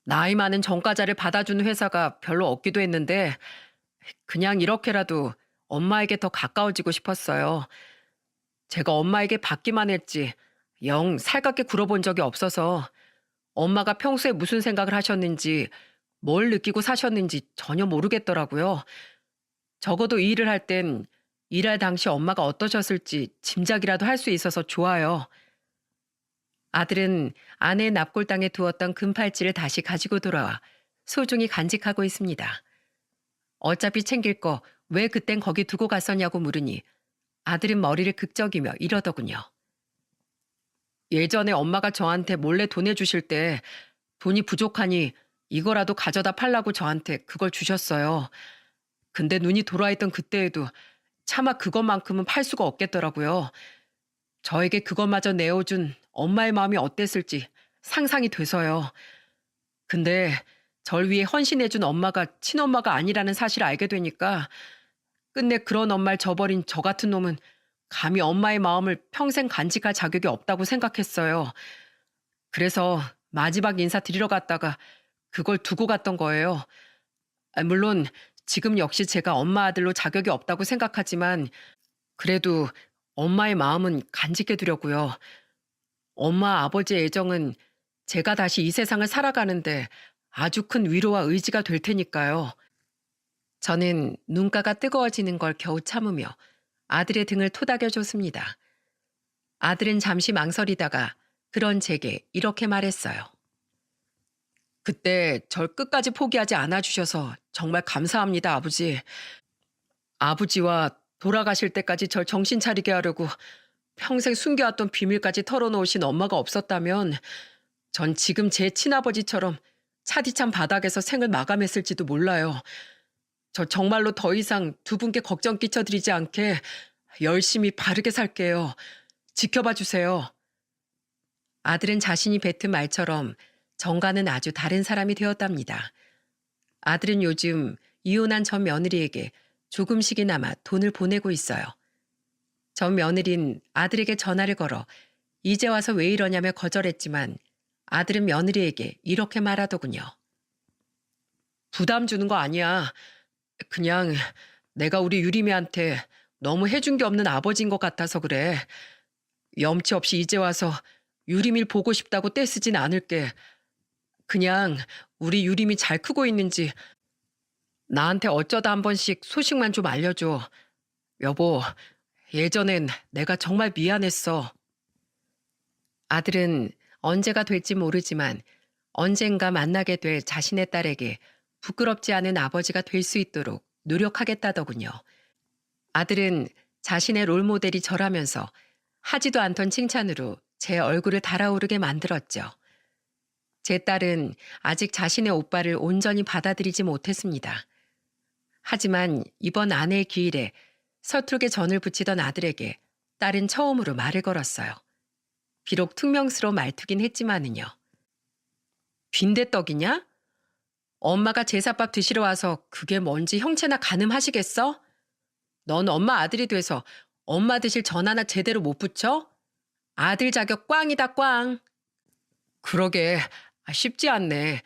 나이 많은 전과자를 받아주는 회사가 별로 없기도 했는데 그냥 이렇게라도 엄마에게 더 가까워지고 싶었어요. 제가 엄마에게 받기만 했지 영 살갑게 굴어본 적이 없어서 엄마가 평소에 무슨 생각을 하셨는지 뭘 느끼고 사셨는지 전혀 모르겠더라고요. 적어도 이 일을 할 땐 일할 당시 엄마가 어떠셨을지 짐작이라도 할 수 있어서 좋아요. 아들은 아내의 납골당에 두었던 금팔찌를 다시 가지고 돌아와 소중히 간직하고 있습니다. 어차피 챙길 거 왜 그땐 거기 두고 갔었냐고 물으니 아들은 머리를 극적이며 이러더군요. 예전에 엄마가 저한테 몰래 돈 내주실 때 돈이 부족하니 이거라도 가져다 팔라고 저한테 그걸 주셨어요. 근데 눈이 돌아있던 그때에도 차마 그것만큼은 팔 수가 없겠더라고요. 저에게 그것마저 내어준 엄마의 마음이 어땠을지 상상이 돼서요. 근데 절 위해 헌신해준 엄마가 친엄마가 아니라는 사실을 알게 되니까 끝내 그런 엄마를 저버린 저 같은 놈은 감히 엄마의 마음을 평생 간직할 자격이 없다고 생각했어요. 그래서 마지막 인사 드리러 갔다가 그걸 두고 갔던 거예요. 물론 지금 역시 제가 엄마 아들로 자격이 없다고 생각하지만 그래도 엄마의 마음은 간직해 두려고요. 엄마 아버지의 애정은 제가 다시 이 세상을 살아가는데 아주 큰 위로와 의지가 될 테니까요. 저는 눈가가 뜨거워지는 걸 겨우 참으며 아들의 등을 토닥여줬습니다. 아들은 잠시 망설이다가 그런 제게 이렇게 말했어요. 그때 절 끝까지 포기하지 않아주셔서 정말 감사합니다, 아버지. 아버지와 돌아가실 때까지 절 정신 차리게 하려고 평생 숨겨왔던 비밀까지 털어놓으신 엄마가 없었다면 전 지금 제 친아버지처럼 차디찬 바닥에서 생을 마감했을지도 몰라요. 저 정말로 더 이상 두 분께 걱정 끼쳐드리지 않게 열심히 바르게 살게요. 지켜봐 주세요. 아들은 자신이 뱉은 말처럼 정과는 아주 다른 사람이 되었답니다. 아들은 요즘 이혼한 전 며느리에게 조금씩이나마 돈을 보내고 있어요. 전 며느린 아들에게 전화를 걸어 이제 와서 왜 이러냐며 거절했지만 아들은 며느리에게 이렇게 말하더군요. 부담 주는 거 아니야. 그냥 내가 우리 유림이한테 너무 해준 게 없는 아버지인 것 같아서 그래. 염치 없이 이제 와서 유림이를 보고 싶다고 떼쓰진 않을게. 그냥 우리 유림이 잘 크고 있는지 나한테 어쩌다 한 번씩 소식만 좀 알려줘. 여보, 예전엔 내가 정말 미안했어. 아들은 언제가 될지 모르지만 언젠가 만나게 될 자신의 딸에게 부끄럽지 않은 아버지가 될 수 있도록 노력하겠다더군요. 아들은 자신의 롤모델이 저라면서 하지도 않던 칭찬으로 제 얼굴을 달아오르게 만들었죠. 제 딸은 아직 자신의 오빠를 온전히 받아들이지 못했습니다. 하지만 이번 아내의 기일에 서투르게 전을 붙이던 아들에게 딸은 처음으로 말을 걸었어요. 비록 퉁명스러운 말투긴 했지만은요. 빈대떡이냐? 엄마가 제사밥 드시러 와서 그게 뭔지 형체나 가늠하시겠어? 넌 엄마 아들이 돼서 엄마 드실 전 하나 제대로 못 붙여? 아들 자격 꽝이다 꽝. 그러게 쉽지 않네.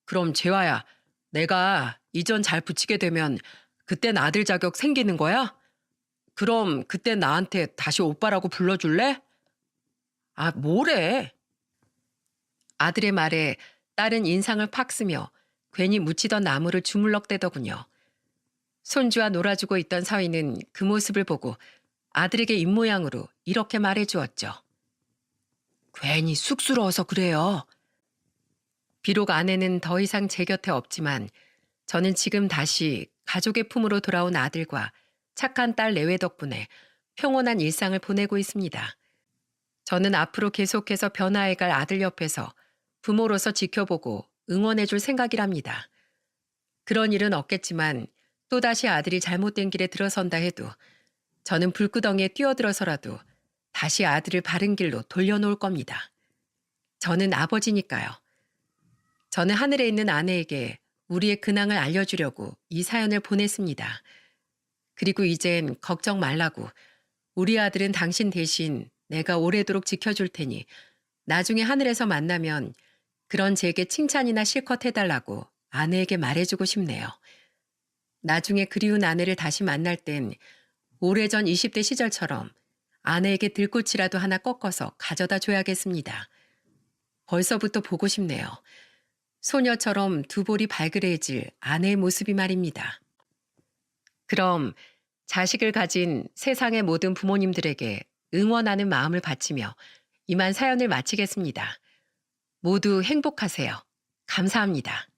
그럼 재화야, 내가 이전 잘 붙이게 되면 그땐 아들 자격 생기는 거야? 그럼 그때 나한테 다시 오빠라고 불러줄래? 아, 뭐래? 아들의 말에 딸은 인상을 팍 쓰며 괜히 묻히던 나무를 주물럭대더군요. 손주와 놀아주고 있던 서희는 그 모습을 보고 아들에게 입모양으로 이렇게 말해주었죠. 괜히 쑥스러워서 그래요. 비록 아내는 더 이상 제 곁에 없지만 저는 지금 다시 가족의 품으로 돌아온 아들과 착한 딸 내외 덕분에 평온한 일상을 보내고 있습니다. 저는 앞으로 계속해서 변화해갈 아들 옆에서 부모로서 지켜보고 응원해줄 생각이랍니다. 그런 일은 없겠지만 또다시 아들이 잘못된 길에 들어선다 해도 저는 불구덩이에 뛰어들어서라도 다시 아들을 바른 길로 돌려놓을 겁니다. 저는 아버지니까요. 저는 하늘에 있는 아내에게 우리의 근황을 알려주려고 이 사연을 보냈습니다. 그리고 이젠 걱정 말라고 우리 아들은 당신 대신 내가 오래도록 지켜줄 테니 나중에 하늘에서 만나면 그런 제게 칭찬이나 실컷 해달라고 아내에게 말해주고 싶네요. 나중에 그리운 아내를 다시 만날 땐 오래전 20대 시절처럼 아내에게 들꽃이라도 하나 꺾어서 가져다 줘야겠습니다. 벌써부터 보고 싶네요. 소녀처럼 두 볼이 발그레해질 아내의 모습이 말입니다. 그럼 자식을 가진 세상의 모든 부모님들에게 응원하는 마음을 바치며 이만 사연을 마치겠습니다. 모두 행복하세요. 감사합니다.